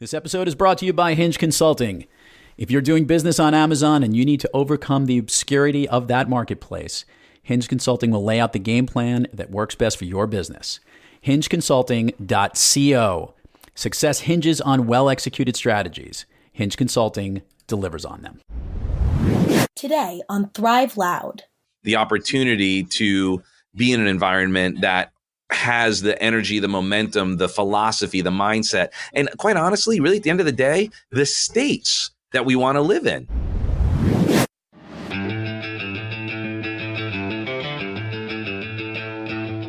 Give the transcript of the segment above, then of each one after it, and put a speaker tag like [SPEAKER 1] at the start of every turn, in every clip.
[SPEAKER 1] This episode is brought to you by Hinge Consulting. If you're doing business on Amazon and you need to overcome the obscurity of that marketplace, Hinge Consulting will lay out the game plan that works best for your business. HingeConsulting.co. Success hinges on well-executed strategies. Hinge Consulting delivers on them.
[SPEAKER 2] Today on Thrive Loud.
[SPEAKER 3] The opportunity to be in an environment that has the energy, the momentum, the philosophy, the mindset, and quite honestly, really at the end of the day, the states that we want to live in.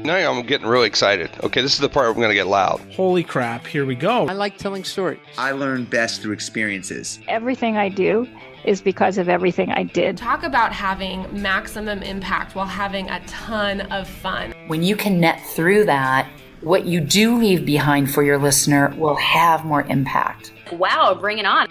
[SPEAKER 4] Now I'm getting really excited. Okay, this is the part where I'm going to get loud.
[SPEAKER 5] Holy crap, here we go.
[SPEAKER 6] I like telling stories.
[SPEAKER 7] I learn best through experiences.
[SPEAKER 8] Everything I do is because of everything I did.
[SPEAKER 9] Talk about having maximum impact while having a ton of fun.
[SPEAKER 10] When you can net through that, what you do leave behind for your listener will have more impact.
[SPEAKER 11] Wow, bring it on.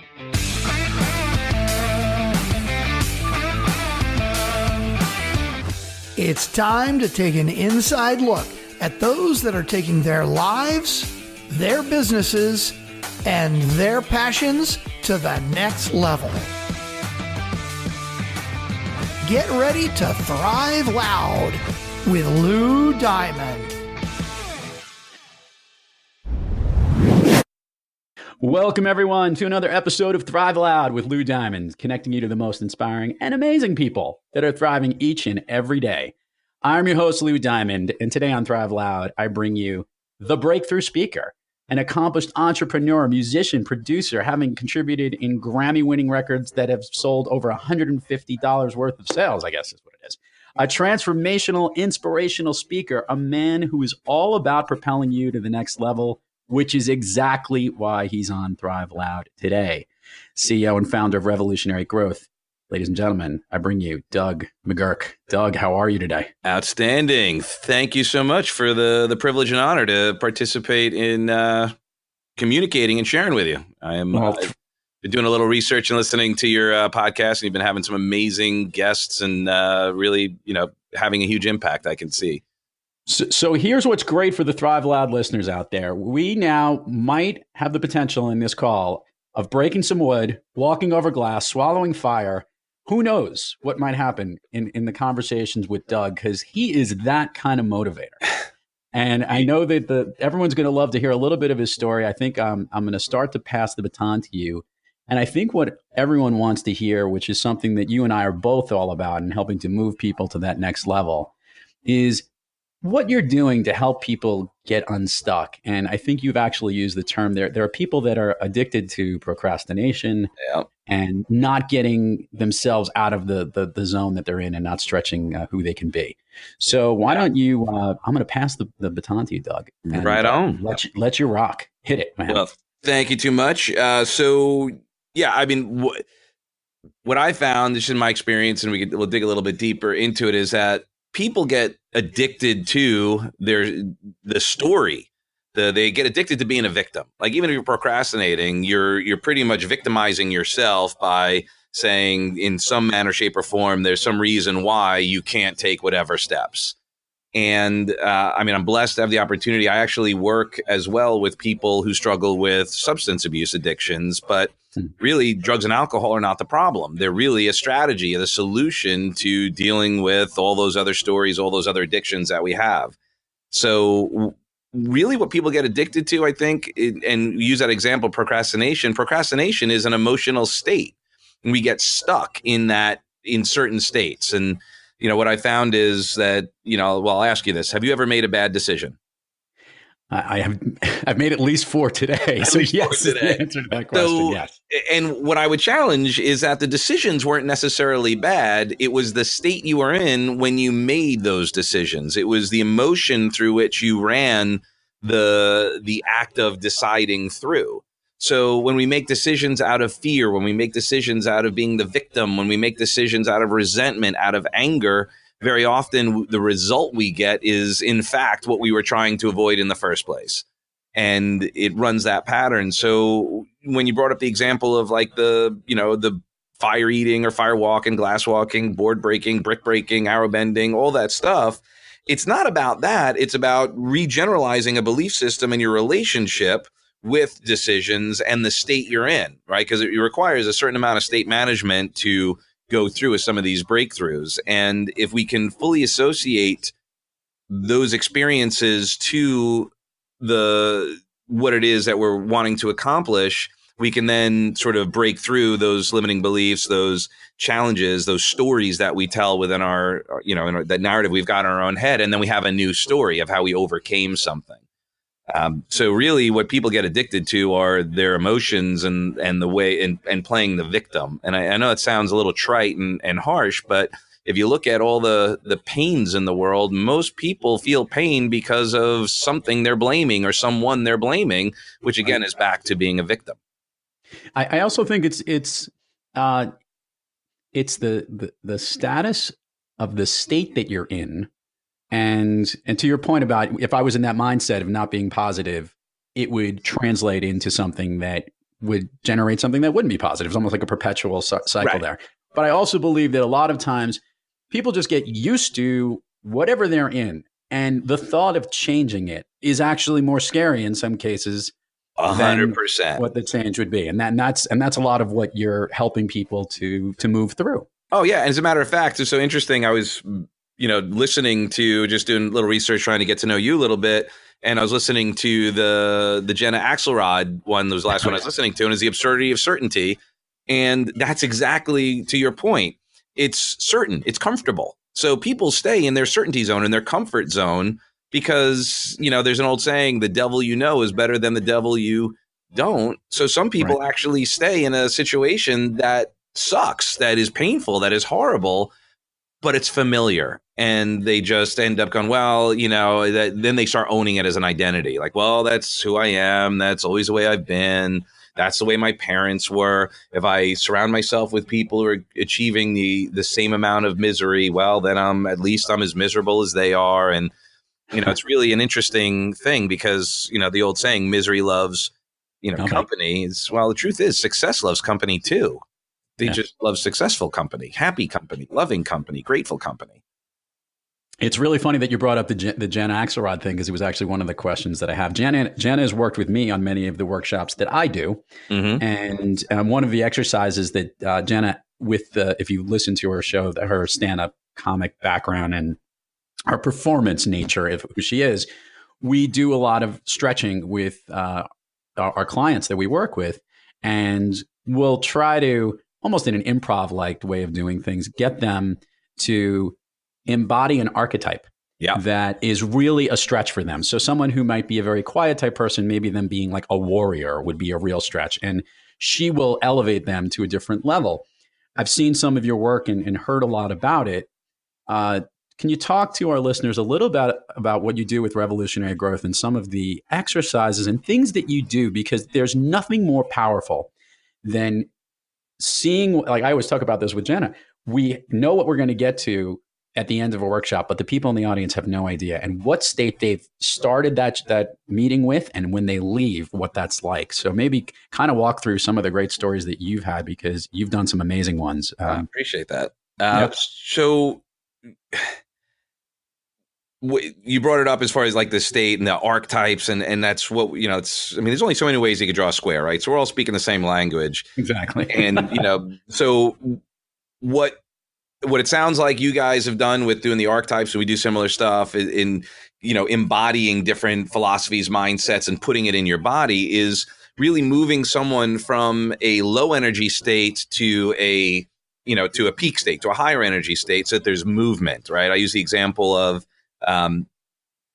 [SPEAKER 5] It's time to take an inside look at those that are taking their lives, their businesses, and their passions to the next level. Get ready to thrive loud with Lou Diamond.
[SPEAKER 1] Welcome, everyone, to another episode of Thrive Loud with Lou Diamond, connecting you to the most inspiring and amazing people that are thriving each and every day. I'm your host, Lou Diamond, and today on Thrive Loud, I bring you the breakthrough speaker, an accomplished entrepreneur, musician, producer, having contributed in Grammy-winning records that have sold over $150 worth of sales, I guess is what it is. A transformational, inspirational speaker, a man who is all about propelling you to the next level, which is exactly why he's on Thrive Loud today. CEO and founder of Revolutionary Growth. Ladies and gentlemen, I bring you Doug McGuirk. Doug, how are you today?
[SPEAKER 3] Outstanding. Thank you so much for the privilege and honor to participate in communicating and sharing with you. I've been doing a little research and listening to your podcast, and you've been having some amazing guests and really, having a huge impact, I can see.
[SPEAKER 1] So here's what's great for the Thrive Loud listeners out there. We now might have the potential in this call of breaking some wood, walking over glass, swallowing fire. Who knows what might happen in the conversations with Doug, because he is that kind of motivator. And I know that everyone's going to love to hear a little bit of his story. I think I'm going to start to pass the baton to you. And I think what everyone wants to hear, which is something that you and I are both all about in helping to move people to that next level, is what you're doing to help people get unstuck. And I think you've actually used the term there. There are people that are addicted to procrastination and not getting themselves out of the zone that they're in and not stretching who they can be. So why don't you, I'm going to pass the baton to you, Doug. And,
[SPEAKER 3] right on.
[SPEAKER 1] Let you rock. Hit it, man.
[SPEAKER 3] Well, thank you too much. What I found, just in my experience, and we'll dig a little bit deeper into it, is that people get addicted to the story. They get addicted to being a victim. Like, even if you're procrastinating, you're pretty much victimizing yourself by saying in some manner, shape, or form, there's some reason why you can't take whatever steps. And I'm blessed to have the opportunity. I actually work as well with people who struggle with substance abuse addictions, but really drugs and alcohol are not the problem. They're really a strategy, the solution to dealing with all those other stories, all those other addictions that we have. So really what people get addicted to, I think, and use that example, procrastination is an emotional state. And we get stuck in certain states. And what I found is that, I'll ask you this. Have you ever made a bad decision?
[SPEAKER 1] I have. I've made at least 4 today. So yes, is the answer to that question. Yes.
[SPEAKER 3] And what I would challenge is that the decisions weren't necessarily bad. It was the state you were in when you made those decisions. It was the emotion through which you ran the act of deciding through. So when we make decisions out of fear, when we make decisions out of being the victim, when we make decisions out of resentment, out of anger, very often the result we get is, in fact, what we were trying to avoid in the first place. And it runs that pattern. So when you brought up the example of like the fire eating or fire walking, glass walking, board breaking, brick breaking, arrow bending, all that stuff, it's not about that. It's about regeneralizing a belief system in your relationship with decisions and the state you're in, right? Because it requires a certain amount of state management to go through with some of these breakthroughs. And if we can fully associate those experiences to what it is that we're wanting to accomplish, we can then sort of break through those limiting beliefs, those challenges, those stories that we tell within our, the narrative we've got in our own head. And then we have a new story of how we overcame something. So really what people get addicted to are their emotions and the way and playing the victim. And I know it sounds a little trite and harsh, but if you look at all the pains in the world, most people feel pain because of something they're blaming or someone they're blaming, which again is back to being a victim.
[SPEAKER 1] I also think it's the status of the state that you're in. And to your point about if I was in that mindset of not being positive, it would translate into something that would generate something that wouldn't be positive. It's almost like a perpetual cycle there. But I also believe that a lot of times people just get used to whatever they're in. And the thought of changing it is actually more scary in some cases
[SPEAKER 3] 100%
[SPEAKER 1] what the change would be. And that's a lot of what you're helping people to move through.
[SPEAKER 3] Oh, yeah. And as a matter of fact, it's so interesting. I was listening to, just doing a little research, trying to get to know you a little bit. And I was listening to the Jenna Axelrod one, that was the last one I was listening to, and it's the absurdity of certainty. And that's exactly to your point. It's certain, it's comfortable. So people stay in their certainty zone, in their comfort zone, because, there's an old saying, the devil you know is better than the devil you don't. So some people actually stay in a situation that sucks, that is painful, that is horrible, but it's familiar. And they just end up going, well, then they start owning it as an identity. Like, well, that's who I am. That's always the way I've been. That's the way my parents were. If I surround myself with people who are achieving the same amount of misery, well, then I'm as miserable as they are. And, it's really an interesting thing because, the old saying, misery loves, company. Well, the truth is success loves company too. They just love successful company, happy company, loving company, grateful company.
[SPEAKER 1] It's really funny that you brought up the Jenna Axelrod thing, because it was actually one of the questions that I have. Jenna has worked with me on many of the workshops that I do. Mm-hmm. And one of the exercises that Jenna, if you listen to her show, her stand-up comic background and her performance nature of who she is, we do a lot of stretching with our clients that we work with. And we'll try to, almost in an improv-like way of doing things, get them to embody an archetype that is really a stretch for them. So someone who might be a very quiet type person, maybe them being like a warrior would be a real stretch. And she will elevate them to a different level. I've seen some of your work and heard a lot about it. Can you talk to our listeners a little bit about what you do with Revolutionary Growth and some of the exercises and things that you do? Because there's nothing more powerful than seeing, like I always talk about this with Jenna, we know what we're going to get to at the end of a workshop, but the people in the audience have no idea and what state they've started that meeting with, and when they leave, what that's like. So maybe kind of walk through some of the great stories that you've had, because you've done some amazing ones.
[SPEAKER 3] I appreciate that. So you brought it up as far as like the state and the archetypes, and that's what, there's only so many ways you could draw a square, right? So we're all speaking the same language.
[SPEAKER 1] Exactly.
[SPEAKER 3] And, so what it sounds like you guys have done with doing the archetypes, and we do similar stuff in embodying different philosophies, mindsets, and putting it in your body, is really moving someone from a low energy state to a peak state, to a higher energy state, so that there's movement, right? I use the example of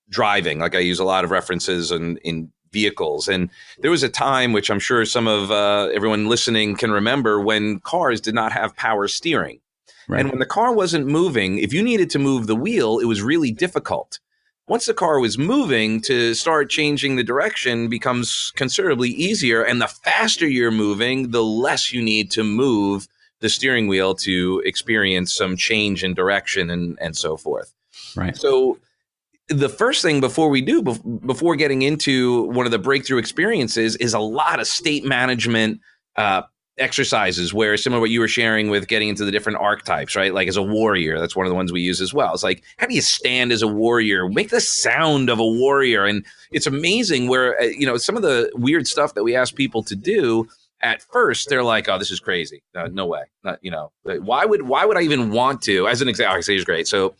[SPEAKER 3] driving. Like I use a lot of references in vehicles. And there was a time, which I'm sure some of everyone listening can remember, when cars did not have power steering. Right. And when the car wasn't moving, if you needed to move the wheel, it was really difficult. Once the car was moving, to start changing the direction becomes considerably easier. And the faster you're moving, the less you need to move the steering wheel to experience some change in direction and so forth. Right. So the first thing before getting into one of the breakthrough experiences is a lot of state management exercises where similar to what you were sharing with getting into the different archetypes, right? Like as a warrior, that's one of the ones we use as well. It's like, how do you stand as a warrior? Make the sound of a warrior. And it's amazing where, some of the weird stuff that we ask people to do at first, they're like, oh, this is crazy. No way. Not, why would I even want to? As an example, stage is great. So,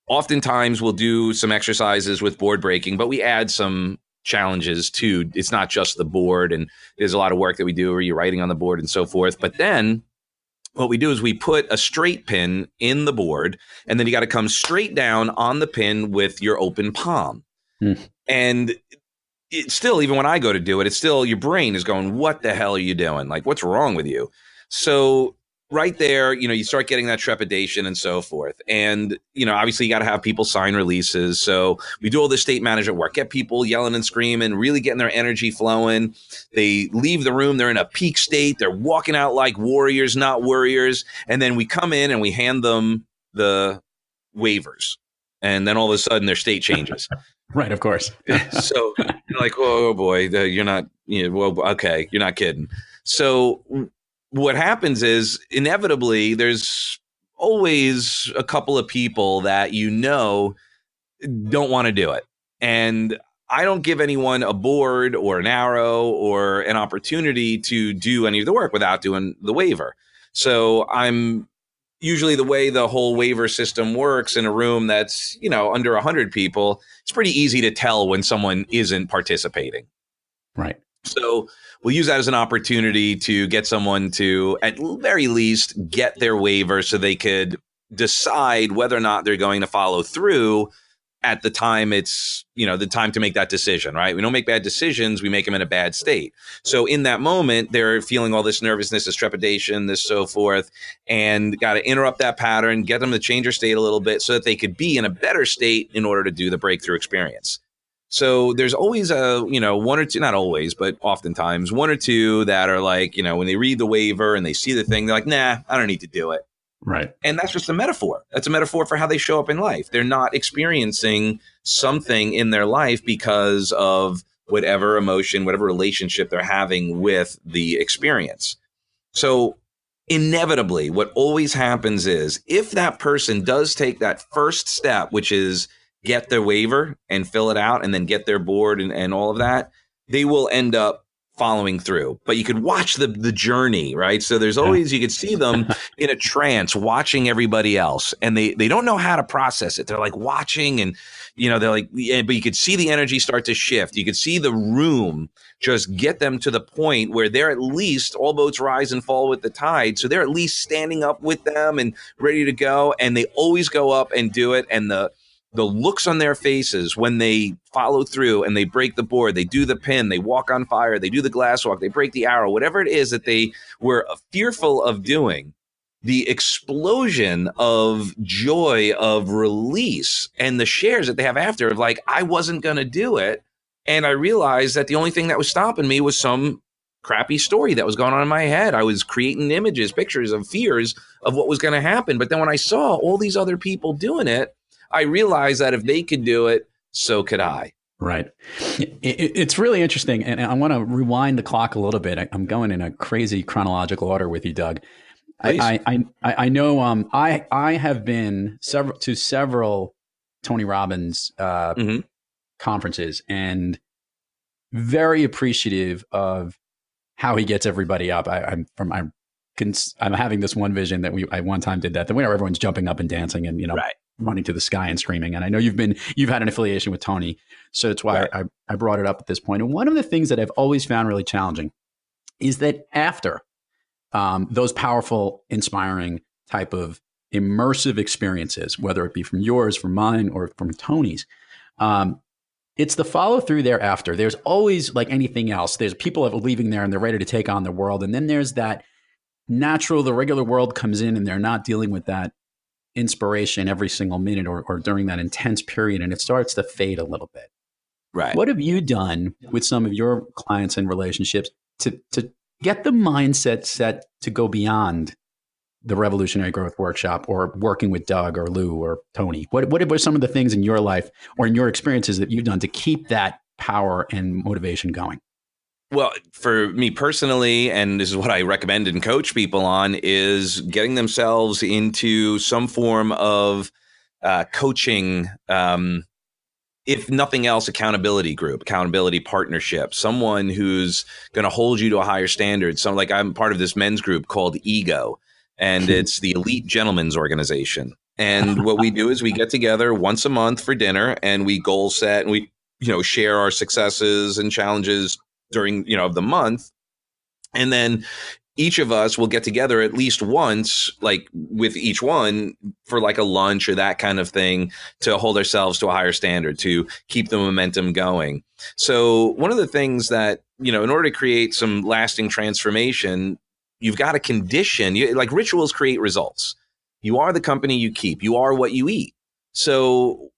[SPEAKER 3] oftentimes we'll do some exercises with board breaking, but we add some challenges too. It's not just the board, and there's a lot of work that we do where you're writing on the board and so forth. But then what we do is we put a straight pin in the board, and then you got to come straight down on the pin with your open palm. And it's still, even when I go to do it, it's still, your brain is going, what the hell are you doing? Like, what's wrong with you? So right there, you start getting that trepidation and so forth. And, obviously you got to have people sign releases. So we do all this state management work, get people yelling and screaming, really getting their energy flowing. They leave the room. They're in a peak state. They're walking out like warriors, not worriers. And then we come in and we hand them the waivers. And then all of a sudden their state changes.
[SPEAKER 1] Right. Of course.
[SPEAKER 3] So you're like, oh boy, you're not, okay, you're not kidding. So what happens is inevitably there's always a couple of people that don't want to do it. And I don't give anyone a board or an arrow or an opportunity to do any of the work without doing the waiver. So I'm usually, the way the whole waiver system works in a room that's, under 100 people, it's pretty easy to tell when someone isn't participating.
[SPEAKER 1] Right.
[SPEAKER 3] So we'll use that as an opportunity to get someone to, at very least, get their waiver so they could decide whether or not they're going to follow through at the time it's, the time to make that decision, right? We don't make bad decisions. We make them in a bad state. So in that moment, they're feeling all this nervousness, this trepidation, this so forth, and got to interrupt that pattern, get them to change their state a little bit so that they could be in a better state in order to do the breakthrough experience. So there's always one or two, not always, but oftentimes one or two that are like, when they read the waiver and they see the thing, they're like, nah, I don't need to do it.
[SPEAKER 1] Right.
[SPEAKER 3] And that's just a metaphor. That's a metaphor for how they show up in life. They're not experiencing something in their life because of whatever emotion, whatever relationship they're having with the experience. So inevitably, what always happens is if that person does take that first step, which is get their waiver and fill it out and then get their board and all of that, they will end up following through. But you could watch the journey, right? So there's always, you could see them in a trance watching everybody else, and they don't know how to process it. They're like watching and, they're like, yeah, but you could see the energy start to shift. You could see the room just get them to the point where they're at least, all boats rise and fall with the tide. So they're at least standing up with them and ready to go. And they always go up and do it. And the looks on their faces when they follow through and they break the board, they do the pin, they walk on fire, they do the glass walk, they break the arrow, whatever it is that they were fearful of doing, the explosion of joy, of release, and the shares that they have after of like, I wasn't going to do it. And I realized that the only thing that was stopping me was some crappy story that was going on in my head. I was creating images, pictures of fears of what was going to happen. But then when I saw all these other people doing it, I realized that if they could do it, so could I.
[SPEAKER 1] Right. It's really interesting. And I want to rewind the clock a little bit. I'm going in a crazy chronological order with you, Doug. I know I have been to several Tony Robbins conferences, and very appreciative of how he gets everybody up. I'm having this one vision that I one time did that, the winner, everyone's jumping up and dancing and, right, running to the sky and screaming. And I know you've had an affiliation with Tony. So that's why right. I brought it up at this point. And one of the things that I've always found really challenging is that after those powerful, inspiring type of immersive experiences, whether it be from yours, from mine, or from Tony's, it's the follow through thereafter. There's always, like anything else, there's people that are leaving there and they're ready to take on the world. And then there's that natural, the regular world comes in and they're not dealing with that inspiration every single minute or during that intense period, and it starts to fade a little bit.
[SPEAKER 3] Right.
[SPEAKER 1] What have you done with some of your clients and relationships to get the mindset set to go beyond the Revolutionary Growth Workshop or working with Doug or Lou or Tony? What are some of the things in your life or in your experiences that you've done to keep that power and motivation going?
[SPEAKER 3] Well, for me personally, and this is what I recommend and coach people on, is getting themselves into some form of coaching, if nothing else, accountability group, accountability partnership, someone who's going to hold you to a higher standard. So like I'm part of this men's group called Ego, and it's the Elite Gentlemen's Organization. And what we do is we get together once a month for dinner and we goal set and we, share our successes and challenges during, the month. And then each of us will get together at least once, like with each one for like a lunch or that kind of thing to hold ourselves to a higher standard, to keep the momentum going. So one of the things that, in order to create some lasting transformation, you've got to condition, like rituals create results. You are the company you keep. You are what you eat. So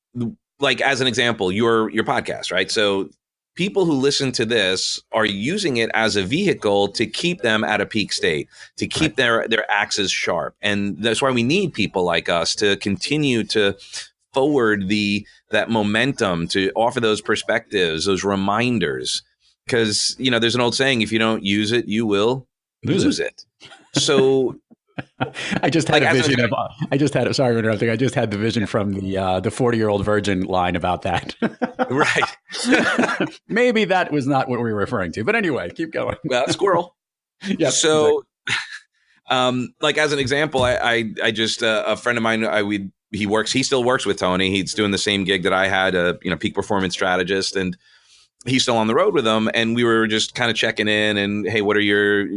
[SPEAKER 3] like, as an example, your podcast, right? So people who listen to this are using it as a vehicle to keep them at a peak state, to keep their axes sharp. And that's why we need people like us to continue to forward that momentum, to offer those perspectives, those reminders. Because, there's an old saying, if you don't use it, you will lose it. So
[SPEAKER 1] I just had a vision sorry for interrupting. I just had the vision from the 40-year-old virgin line about that.
[SPEAKER 3] Right.
[SPEAKER 1] Maybe that was not what we were referring to, but anyway, keep going.
[SPEAKER 3] Well, squirrel.
[SPEAKER 1] Yeah.
[SPEAKER 3] So, like as an example, I just a friend of mine, he still works with Tony. He's doing the same gig that I had, peak performance strategist, and he's still on the road with him. And we were just kind of checking in and, hey, what are your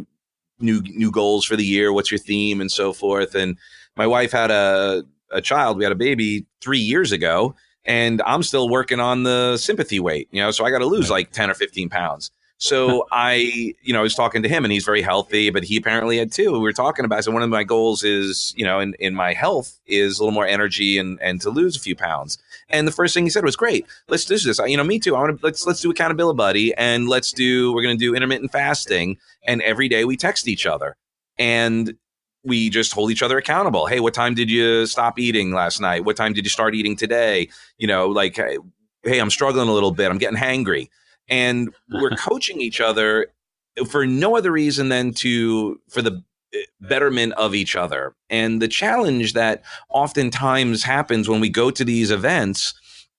[SPEAKER 3] new goals for the year? What's your theme and so forth? And my wife had a child. We had a baby 3 years ago, and I'm still working on the sympathy weight, so I got to lose like 10 or 15 pounds. So I was talking to him, and he's very healthy, but he apparently had too. We were talking about, so one of my goals is, in my health is a little more energy and to lose a few pounds. And the first thing he said was, great, let's do this. Me too. Let's do Accountability Buddy, and we're going to do intermittent fasting. And every day we text each other and we just hold each other accountable. Hey, what time did you stop eating last night? What time did you start eating today? Like, hey, I'm struggling a little bit. I'm getting hangry. And we're coaching each other for no other reason than for the betterment of each other. And the challenge that oftentimes happens when we go to these events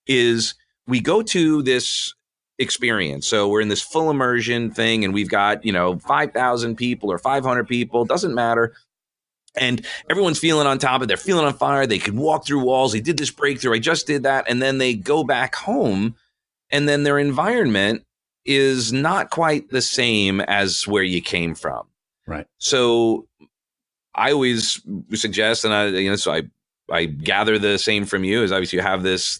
[SPEAKER 3] is we go to this experience. So we're in this full immersion thing, and we've got, 5,000 people or 500 people, doesn't matter. And everyone's feeling on top of it. They're feeling on fire. They could walk through walls. They did this breakthrough. I just did that. And then they go back home, and then their environment is not quite the same as where you came from.
[SPEAKER 1] Right.
[SPEAKER 3] So I always suggest, and I gather the same from you, is obviously you have this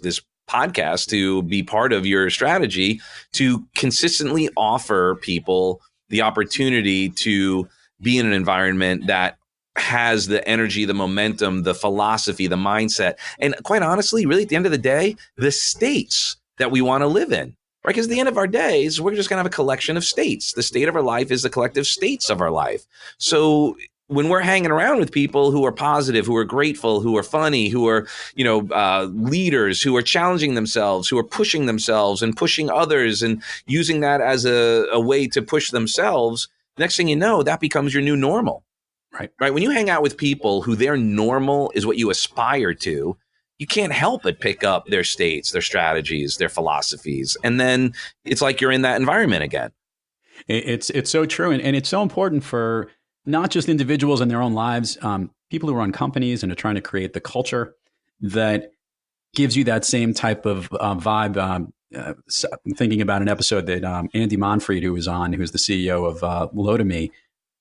[SPEAKER 3] podcast to be part of your strategy to consistently offer people the opportunity to be in an environment that has the energy, the momentum, the philosophy, the mindset, and quite honestly, really at the end of the day, the states that we want to live in, right? Because at the end of our days, we're just going to have a collection of states. The state of our life is the collective states of our life. So when we're hanging around with people who are positive, who are grateful, who are funny, who are, leaders, who are challenging themselves, who are pushing themselves and pushing others and using that as a way to push themselves, next thing you know, that becomes your new normal. Right. When you hang out with people who their normal is what you aspire to, you can't help but pick up their states, their strategies, their philosophies. And then it's like you're in that environment again.
[SPEAKER 1] It's so true. And it's so important for not just individuals in their own lives, people who run companies and are trying to create the culture that gives you that same type of vibe. I'm thinking about an episode that Andy Monfried, who was on, who's the CEO of Lotame,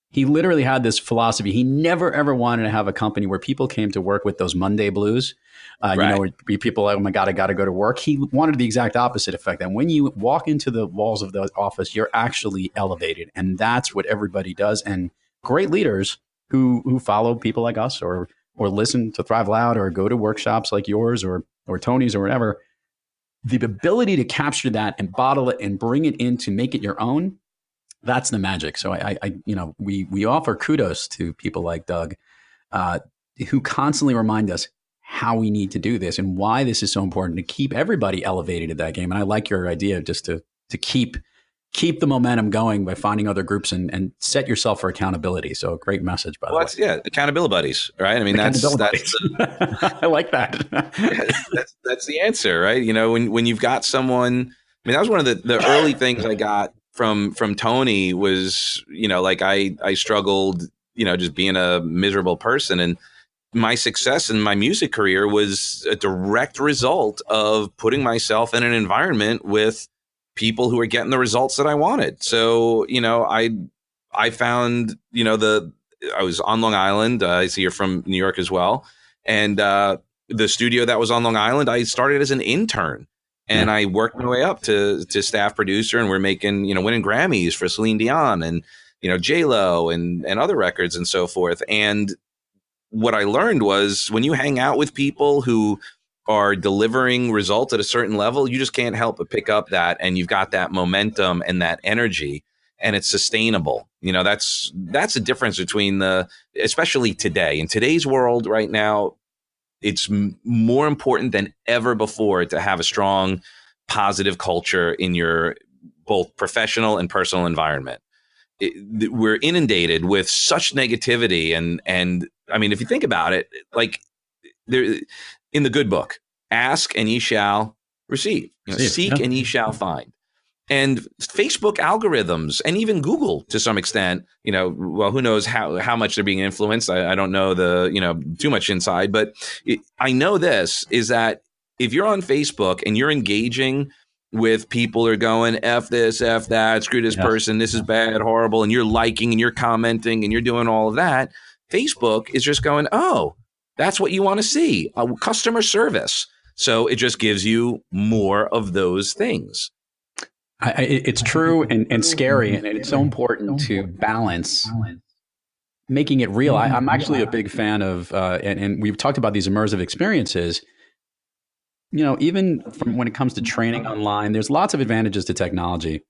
[SPEAKER 1] he literally had this philosophy. He never, ever wanted to have a company where people came to work with those Monday blues. Right. People, oh my God, I got to go to work. He wanted the exact opposite effect. And when you walk into the walls of the office, you're actually elevated. And that's what everybody does. And great leaders who follow people like us or listen to Thrive Loud or go to workshops like yours or Tony's or whatever, the ability to capture that and bottle it and bring it in to make it your own, that's the magic. So we offer kudos to people like Doug, who constantly remind us how we need to do this and why this is so important to keep everybody elevated at that game. And I like your idea just to keep keep the momentum going by finding other groups and set yourself for accountability. So great message, by the way.
[SPEAKER 3] Yeah, accountability buddies, right? I mean, that's
[SPEAKER 1] I like that.
[SPEAKER 3] that's the answer, right? When you've got someone, I mean, that was one of the early things I got from Tony was, like I struggled, just being a miserable person, and my success in my music career was a direct result of putting myself in an environment with people who are getting the results that I wanted. So, I found, I was on Long Island. I see you're from New York as well. And the studio that was on Long Island, I started as an intern. And I worked my way up to staff producer, and we're making, winning Grammys for Celine Dion and, J-Lo and other records and so forth. And what I learned was when you hang out with people who are delivering results at a certain level, you just can't help but pick up that, and you've got that momentum and that energy, and it's sustainable. That's the difference between especially today, in today's world right now, it's more important than ever before to have a strong, positive culture in your both professional and personal environment. We're inundated with such negativity, and I mean, if you think about it, like there in the good book, ask and ye shall receive, seek and ye shall find. And Facebook algorithms, and even Google to some extent, well, who knows how much they're being influenced. I don't know too much inside, but I know this is that if you're on Facebook and you're engaging with people who are going, F this, F that, screw this person, this is bad, horrible, and you're liking and you're commenting and you're doing all of that, Facebook is just going, oh, that's what you want to see, customer service. So it just gives you more of those things.
[SPEAKER 1] It's true and scary, and it's so important to balance making it real. I'm actually a big fan of, and we've talked about these immersive experiences. Even from when it comes to training online, there's lots of advantages to technology.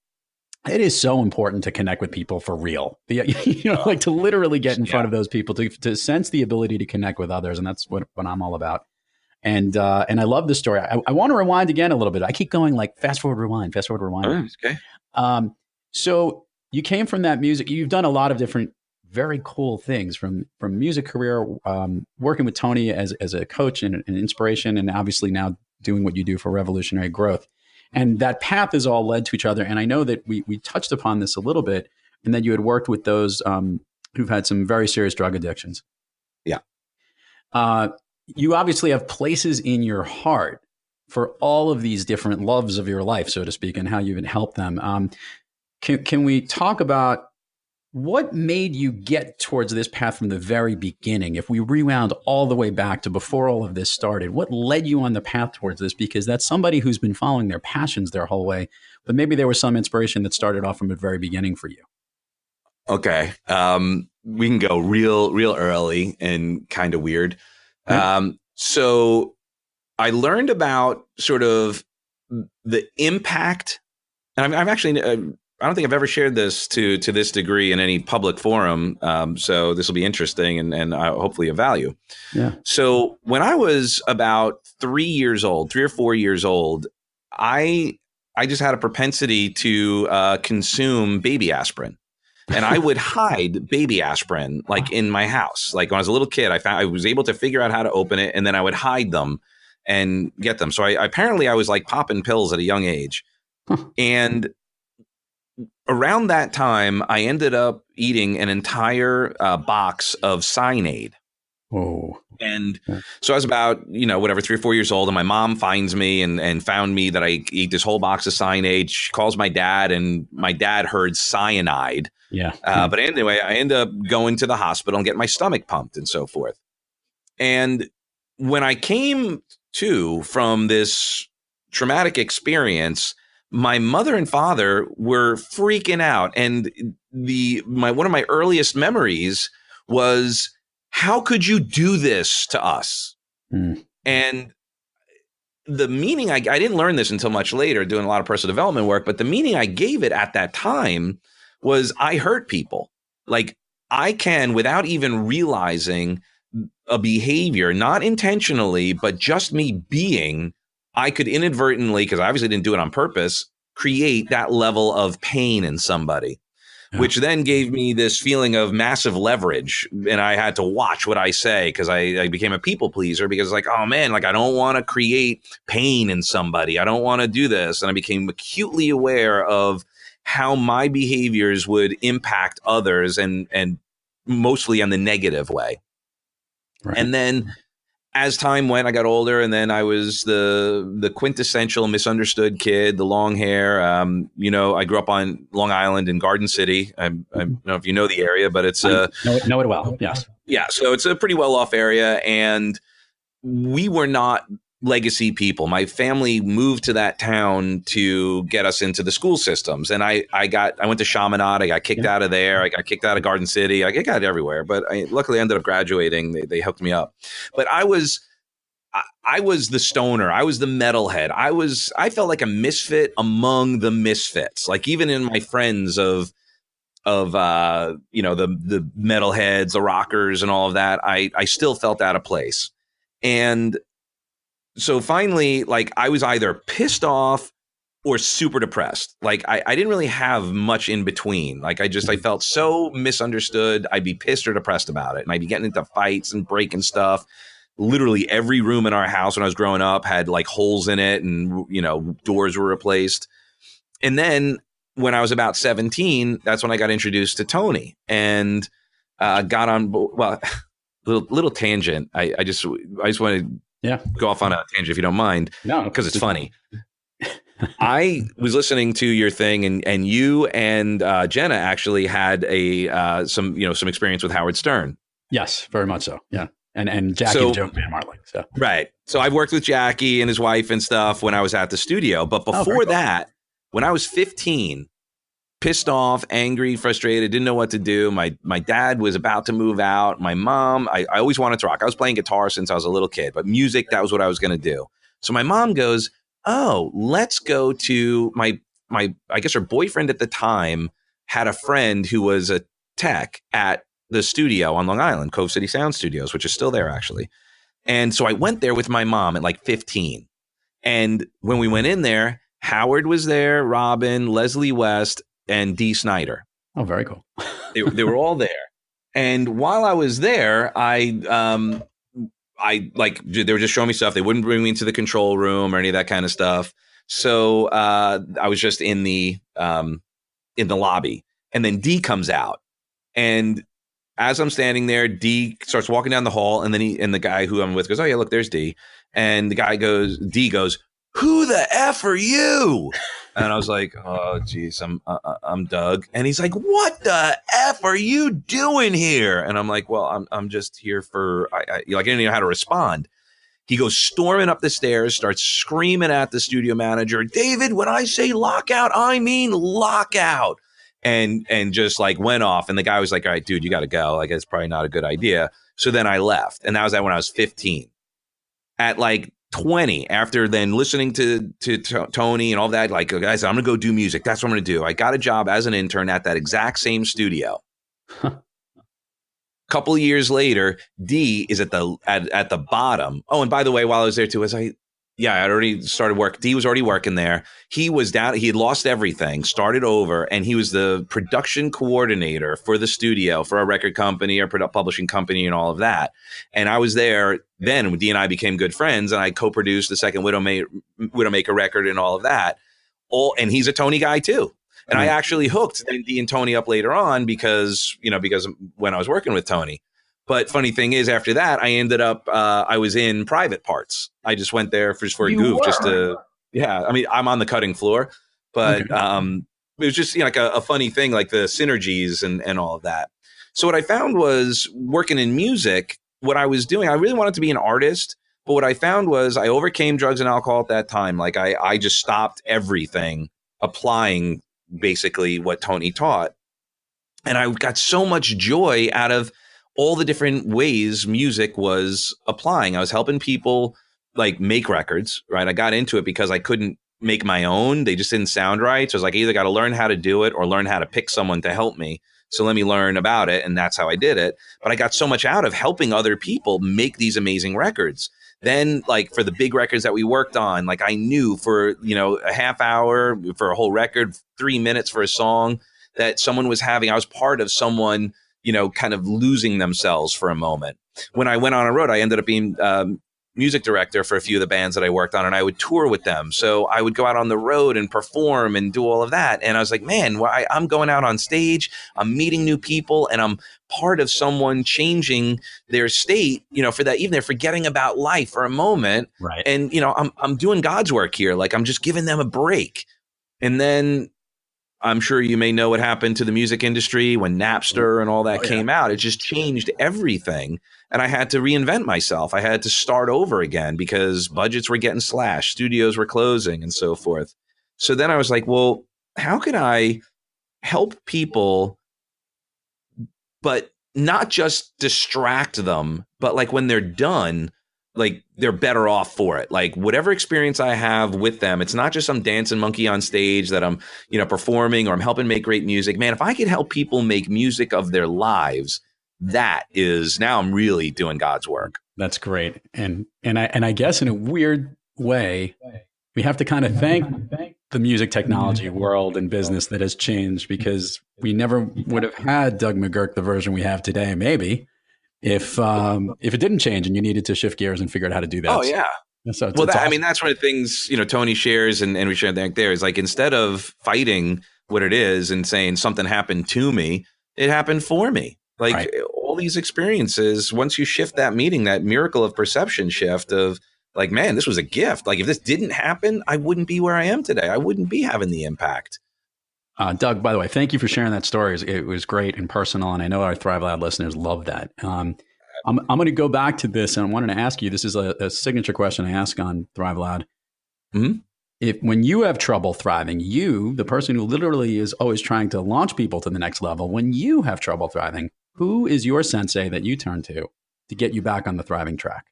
[SPEAKER 1] It is so important to connect with people for real. Like to literally get in front of those people, to sense the ability to connect with others, and that's what I'm all about. And I love this story. I want to rewind again a little bit. I keep going like fast forward, rewind.
[SPEAKER 3] Okay.
[SPEAKER 1] So you came from that music. You've done a lot of different, very cool things from music career, working with Tony as a coach and an inspiration, and obviously now doing what you do for Revolutionary Growth. And that path has all led to each other. And I know that we touched upon this a little bit, and that you had worked with those who've had some very serious drug addictions.
[SPEAKER 3] Yeah.
[SPEAKER 1] You obviously have places in your heart for all of these different loves of your life, so to speak, and how you can help them. Can we talk about what made you get towards this path from the very beginning? If we rewound all the way back to before all of this started, what led you on the path towards this? Because that's somebody who's been following their passions their whole way, but maybe there was some inspiration that started off from the very beginning for you.
[SPEAKER 3] Okay. We can go real early and kind of weird. So I learned about sort of the impact, and I've actually, I don't think I've ever shared this to this degree in any public forum. So this will be interesting and hopefully of value.
[SPEAKER 1] Yeah.
[SPEAKER 3] So when I was about 3 or 4 years old, I just had a propensity to consume baby aspirin. And I would hide baby aspirin like in my house. Like when I was a little kid, I was able to figure out how to open it, and then I would hide them and get them. So apparently I was like popping pills at a young age. And around that time, I ended up eating an entire box of cyanide.
[SPEAKER 1] Oh.
[SPEAKER 3] And so I was about, 3 or 4 years old, and my mom finds me and found me that I eat this whole box of cyanide. She calls my dad, and my dad heard cyanide.
[SPEAKER 1] Yeah.
[SPEAKER 3] But anyway, I end up going to the hospital and getting my stomach pumped and so forth. And when I came to from this traumatic experience, my mother and father were freaking out. And one of my earliest memories was, how could you do this to us? And the meaning, I didn't learn this until much later, doing a lot of personal development work, but the meaning I gave it at that time was I hurt people. Like I can, without even realizing a behavior, not intentionally, but just me being, I could inadvertently, because I obviously didn't do it on purpose, create that level of pain in somebody, which then gave me this feeling of massive leverage. And I had to watch what I say because I became a people pleaser because like, oh man, like I don't want to create pain in somebody. I don't want to do this. And I became acutely aware of how my behaviors would impact others and mostly in the negative way. Right. And then as time went, I got older, and then I was the quintessential misunderstood kid, the long hair. I grew up on Long Island in Garden City. I don't know if you know the area, but it's
[SPEAKER 1] know it well. Yes.
[SPEAKER 3] Yeah. So it's a pretty well off area, and we were not legacy people. My family moved to that town to get us into the school systems, and I went to Chaminade. I got kicked out of there. I got kicked out of Garden City. I got everywhere, but luckily I ended up graduating. They hooked me up. But I was the stoner. I was the metalhead. I felt like a misfit among the misfits. Like even in my friends of the metalheads, the rockers, and all of that, I still felt out of place. And so finally, like I was either pissed off or super depressed. Like I didn't really have much in between. Like I felt so misunderstood. I'd be pissed or depressed about it. And I'd be getting into fights and breaking stuff. Literally every room in our house when I was growing up had like holes in it and, doors were replaced. And then when I was about 17, that's when I got introduced to Tony and got on, well, little tangent. I just want to go off on a tangent if you don't mind.
[SPEAKER 1] No,
[SPEAKER 3] because it's funny. I was listening to your thing, and you and Jenna actually had some experience with Howard Stern.
[SPEAKER 1] Yes, very much so. Yeah, and Jackie the Joke Man Marley. So
[SPEAKER 3] right. So I've worked with Jackie and his wife and stuff when I was at the studio. But before that, when I was 15, pissed off, angry, frustrated, didn't know what to do. My dad was about to move out. My mom, I always wanted to rock. I was playing guitar since I was a little kid, but music, that was what I was going to do. So my mom goes, oh, let's go to my I guess her boyfriend at the time had a friend who was a tech at the studio on Long Island, Cove City Sound Studios, which is still there actually. And so I went there with my mom at like 15. And when we went in there, Howard was there, Robin, Leslie West, and Dee Snider.
[SPEAKER 1] Oh, very cool.
[SPEAKER 3] they were all there. And while I was there, they were just showing me stuff. They wouldn't bring me into the control room or any of that kind of stuff. So I was just in the lobby, and then Dee comes out, and as I'm standing there, Dee starts walking down the hall, and then the guy who I'm with goes, "Oh yeah, look, there's Dee," and Dee goes, "Who the F are you?" And I was like, "Oh geez, I'm Doug," and he's like, "What the F are you doing here?" And I'm like, "Well, I'm just here for I didn't know how to respond." He goes storming up the stairs, starts screaming at the studio manager, "David, when I say lockout, I mean lockout." And just like went off. And the guy was like, "All right, dude, you got to go. Like, it's probably not a good idea." So then I left. And that was when I was 15. At like 20, after then listening to Tony and all that, like, I said, I'm going to go do music. That's what I'm going to do. I got a job as an intern at that exact same studio. A couple of years later, Dee is at the bottom. Oh, and by the way, while I was there too, I'd already started work. Dee was already working there. He was down. He had lost everything, started over, and he was the production coordinator for the studio for a record company or publishing company and all of that. And I was there then when Dee and I became good friends, and I co-produced the second Widowmaker record and all of that. And he's a Tony guy too. And I actually hooked Dee and Tony up later on because when I was working with Tony. But funny thing is, after that, I ended up, I was in private parts. I just went there for a goof, I'm on the cutting floor, but it was just like a funny thing, like the synergies and all of that. So what I found was working in music, what I was doing, I really wanted to be an artist, but what I found was I overcame drugs and alcohol at that time. Like I just stopped everything, applying basically what Tony taught. And I got so much joy out of all the different ways music was applying. I was helping people like make records, right? I got into it because I couldn't make my own. They just didn't sound right. So I was like, I either got to learn how to do it or learn how to pick someone to help me. So let me learn about it. And that's how I did it. But I got so much out of helping other people make these amazing records Then like for the big records that we worked on, like I knew for, you know, a half hour for a whole record, 3 minutes for a song that someone was having, I was part of someone, you know, kind of losing themselves for a moment. When I went on a road, I ended up being music director for a few of the bands that I worked on, and I would tour with them. So I would go out on the road and perform and do all of that. And I was like, man, I'm going out on stage, I'm meeting new people, and I'm part of someone changing their state, you know, for that, even they're forgetting about life for a moment.
[SPEAKER 1] Right.
[SPEAKER 3] And, you know, I'm doing God's work here. Like I'm just giving them a break. And then I'm sure you may know what happened to the music industry when Napster and all that came out. It just changed everything. And I had to reinvent myself. I had to start over again because budgets were getting slashed, studios were closing and so forth. So then I was like, well, how can I help people, but not just distract them, but like when they're done, like they're better off for it. Like whatever experience I have with them, it's not just some dancing monkey on stage that I'm, you know, performing or I'm helping make great music. Man, if I could help people make music of their lives, that is, now I'm really doing God's work.
[SPEAKER 1] That's great. And I guess in a weird way, we have to kind of thank the music technology world and business that has changed, because we never would have had Doug McGuirk, the version we have today, maybe, if it didn't change and you needed to shift gears and figure out how to do that.
[SPEAKER 3] Oh, yeah.
[SPEAKER 1] So
[SPEAKER 3] well,
[SPEAKER 1] awesome.
[SPEAKER 3] I mean, that's one of the things, you know, Tony shares and we share that there is like, instead of fighting what it is and saying something happened to me, it happened for me. Like all these experiences, once you shift that meaning, that miracle of perception shift of like, man, this was a gift. Like if this didn't happen, I wouldn't be where I am today. I wouldn't be having the impact.
[SPEAKER 1] Doug, by the way, thank you for sharing that story. It was great and personal, and I know our Thrive Loud listeners love that. I'm going to go back to this, and I wanted to ask you, this is a signature question I ask on Thrive Loud.
[SPEAKER 3] Mm-hmm.
[SPEAKER 1] When you have trouble thriving, you, the person who literally is always trying to launch people to the next level, when you have trouble thriving, who is your sensei that you turn to get you back on the thriving track?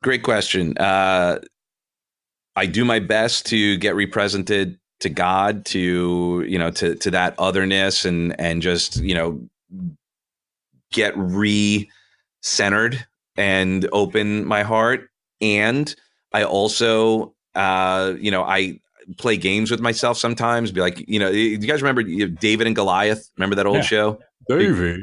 [SPEAKER 3] Great question. I do my best to get represented to God, to, you know, to that otherness and just, you know, get re-centered and open my heart. And I also, you know, I play games with myself sometimes, be like, you know, do you guys remember David and Goliath? Remember that old show?
[SPEAKER 1] David.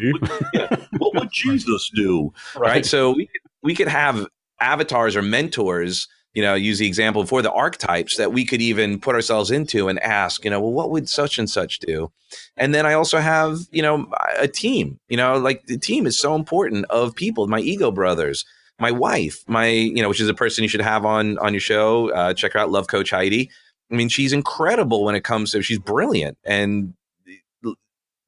[SPEAKER 3] What would Jesus do? Right. So we could have avatars or mentors, you know, use the example before, the archetypes that we could even put ourselves into and ask, you know, well, what would such and such do? And then I also have, you know, a team, you know, like the team is so important of people, my ego brothers, my wife, you know, which is a person you should have on your show. Check her out. Love Coach Heidi. I mean, she's incredible when it comes to, she's brilliant. And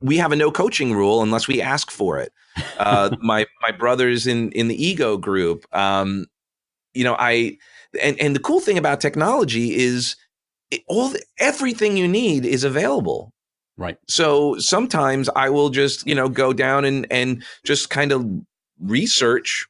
[SPEAKER 3] we have a no coaching rule unless we ask for it. My brothers in the ego group, you know, and the cool thing about technology is everything you need is available.
[SPEAKER 1] Right.
[SPEAKER 3] So sometimes I will just, you know, go down and just kind of research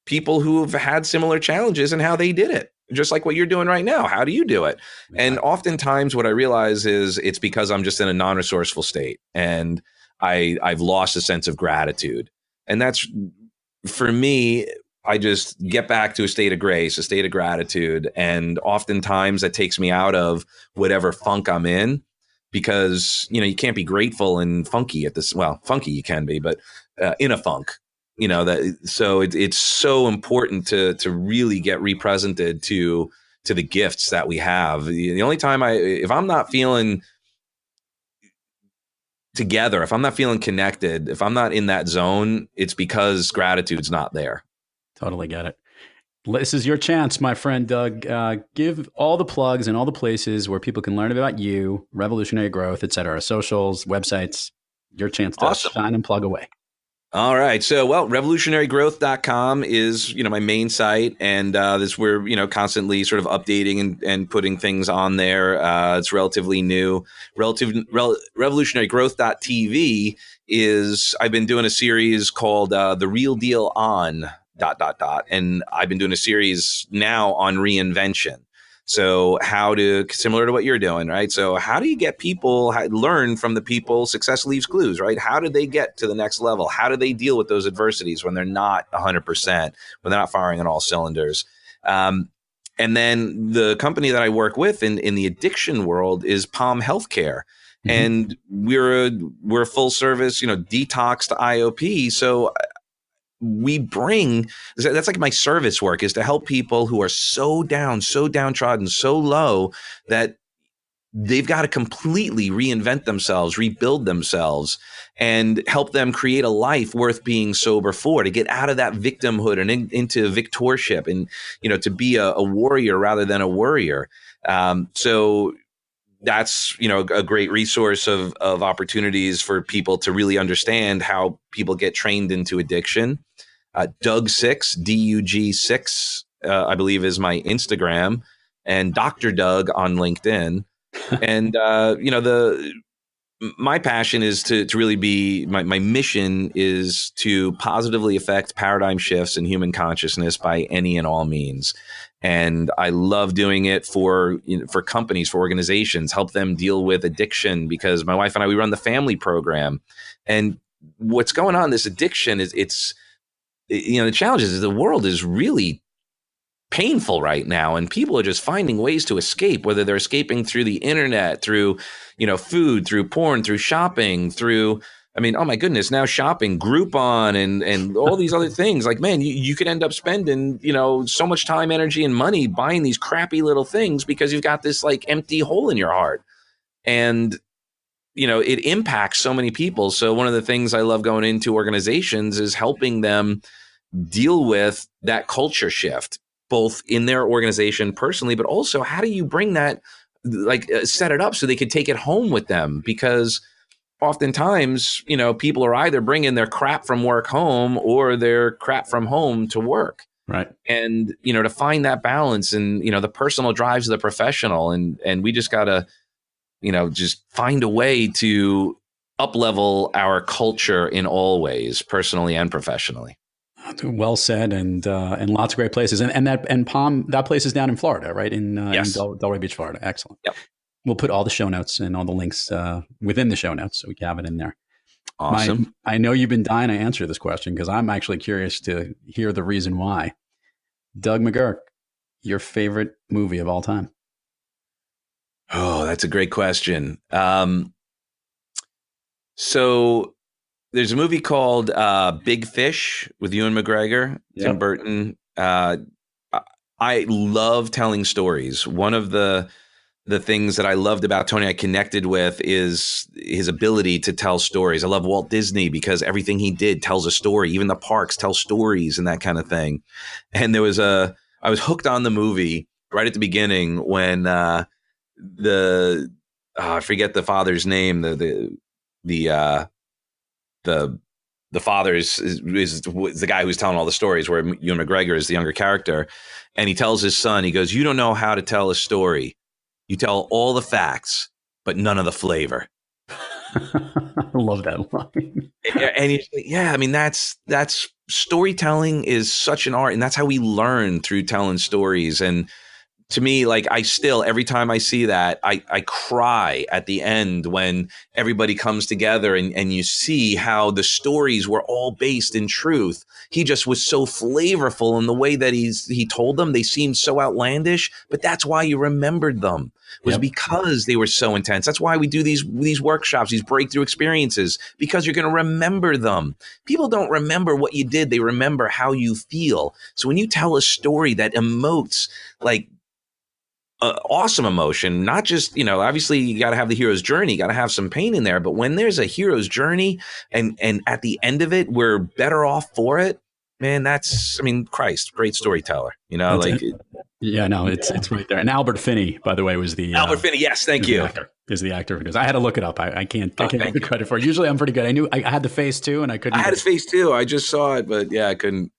[SPEAKER 3] people who have had similar challenges and how they did it. Just like what you're doing right now. How do you do it? And oftentimes what I realize is it's because I'm just in a non-resourceful state and I've lost a sense of gratitude. And that's, for me, I just get back to a state of grace, a state of gratitude. And oftentimes that takes me out of whatever funk I'm in, because, you know, you can't be grateful and funky at this. Well, funky you can be, but in a funk. You know, so it's so important to really get represented to the gifts that we have. The only time if I'm not feeling together, if I'm not feeling connected, if I'm not in that zone, it's because gratitude's not there.
[SPEAKER 1] Totally get it. This is your chance, my friend Doug. Give all the plugs and all the places where people can learn about you, Revolutionary Growth, et cetera, socials, websites. Your chance to shine and plug away.
[SPEAKER 3] All right. So, well, revolutionarygrowth.com is, you know, my main site. And this, we're, you know, constantly sort of updating and putting things on there. It's relatively new. Revolutionarygrowth.tv is, I've been doing a series called The Real Deal On ... And I've been doing a series now on reinvention. So similar to what you're doing, right? So how do you get people, learn from the people, success leaves clues, right? How do they get to the next level? How do they deal with those adversities when they're not 100%, when they're not firing on all cylinders? And then the company that I work with in the addiction world is Palm Healthcare. Mm-hmm. And we're a full service, detox to IOP. So that's like my service work, is to help people who are so downtrodden, so low that they've got to completely reinvent themselves, rebuild themselves, and help them create a life worth being sober for, to get out of that victimhood and into victorship, and, to be a warrior rather than a worrier. So that's, a great resource of opportunities for people to really understand how people get trained into addiction. Doug6, DUG6, I believe is my Instagram, and Dr. Doug on LinkedIn. And, my passion is to really be, my mission is to positively affect paradigm shifts in human consciousness by any and all means. And I love doing it for companies, for organizations, help them deal with addiction, because my wife and I, we run the family program. And what's going on, this addiction the challenge is the world is really painful right now, and people are just finding ways to escape, whether they're escaping through the internet, through, food, through porn, through shopping, through, oh my goodness, now shopping, Groupon, and all these other things. Like, man, you could end up spending, so much time, energy, and money buying these crappy little things because you've got this like empty hole in your heart. And, it impacts so many people. So one of the things I love going into organizations is helping them deal with that culture shift, both in their organization personally, but also how do you bring that, set it up so they could take it home with them? Because oftentimes, people are either bringing their crap from work home or their crap from home to work.
[SPEAKER 1] Right.
[SPEAKER 3] And, to find that balance, and, the personal drives the professional, and we just got to, just find a way to up-level our culture in all ways, personally and professionally.
[SPEAKER 1] Well said, and lots of great places, and Palm, that place is down in Florida, right? In Delray Beach, Florida. Excellent.
[SPEAKER 3] Yep.
[SPEAKER 1] We'll put all the show notes and all the links within the show notes, so we can have it in there.
[SPEAKER 3] Awesome.
[SPEAKER 1] I know you've been dying to answer this question, because I'm actually curious to hear the reason why. Doug McGuirk, your favorite movie of all time?
[SPEAKER 3] Oh, that's a great question. So there's a movie called Big Fish with Ewan McGregor, Tim Burton. I love telling stories. One of the things that I loved about Tony, I connected with, is his ability to tell stories. I love Walt Disney because everything he did tells a story. Even the parks tell stories and that kind of thing. And I was hooked on the movie right at the beginning when I forget the father's name. The father is the guy who's telling all the stories, where Ewan McGregor is the younger character. And he tells his son, he goes, "You don't know how to tell a story. You tell all the facts, but none of the flavor."
[SPEAKER 1] I love that line.
[SPEAKER 3] And he's like, yeah, that's storytelling is such an art, and that's how we learn, through telling stories. And to me, like, every time I see that, I cry at the end when everybody comes together and you see how the stories were all based in truth. He just was so flavorful in the way that he told them. They seemed so outlandish, but that's why you remembered them, was because they were so intense. That's why we do these workshops, these breakthrough experiences, because you're going to remember them. People don't remember what you did. They remember how you feel. So when you tell a story that emotes, like, awesome emotion, not just, obviously you got to have the hero's journey, got to have some pain in there. But when there's a hero's journey and at the end of it, we're better off for it, man, Christ, great storyteller,
[SPEAKER 1] it's right there. And Albert Finney, by the way, was the
[SPEAKER 3] Albert Finney. Yes. Thank you.
[SPEAKER 1] Is the actor, because I had to look it up. I can't get the credit for it. Usually I'm pretty good. I knew I had the face too, and I couldn't.
[SPEAKER 3] I had his face too. I just saw it, but yeah, I couldn't.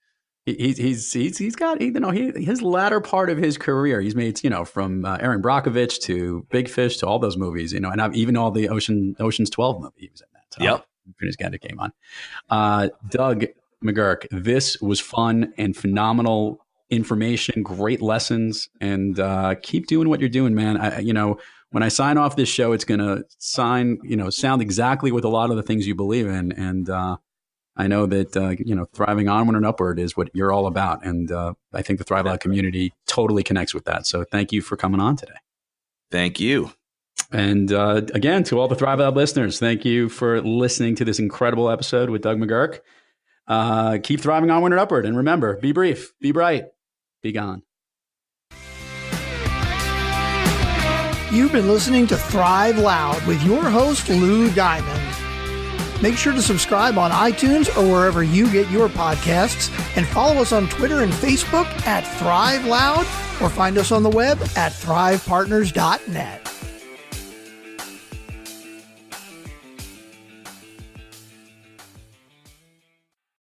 [SPEAKER 1] He's got, his latter part of his career, he's made, from Erin Brockovich to Big Fish to all those movies, and even all the Ocean's 12 movie he was in that. So
[SPEAKER 3] yep.
[SPEAKER 1] His guy that came on. Doug McGuirk, this was fun and phenomenal information, great lessons, and keep doing what you're doing, man. When I sign off this show, it's going to sound exactly with a lot of the things you believe in. And I know that, thriving onward and upward is what you're all about. And I think the Thrive Loud community totally connects with that. So thank you for coming on today.
[SPEAKER 3] Thank you.
[SPEAKER 1] And again, to all the Thrive Loud listeners, thank you for listening to this incredible episode with Doug McGuirk. Keep thriving onward and upward. And remember, be brief, be bright, be gone.
[SPEAKER 5] You've been listening to Thrive Loud with your host, Lou Diamond. Make sure to subscribe on iTunes or wherever you get your podcasts, and follow us on Twitter and Facebook at Thrive Loud, or find us on the web at thrivepartners.net.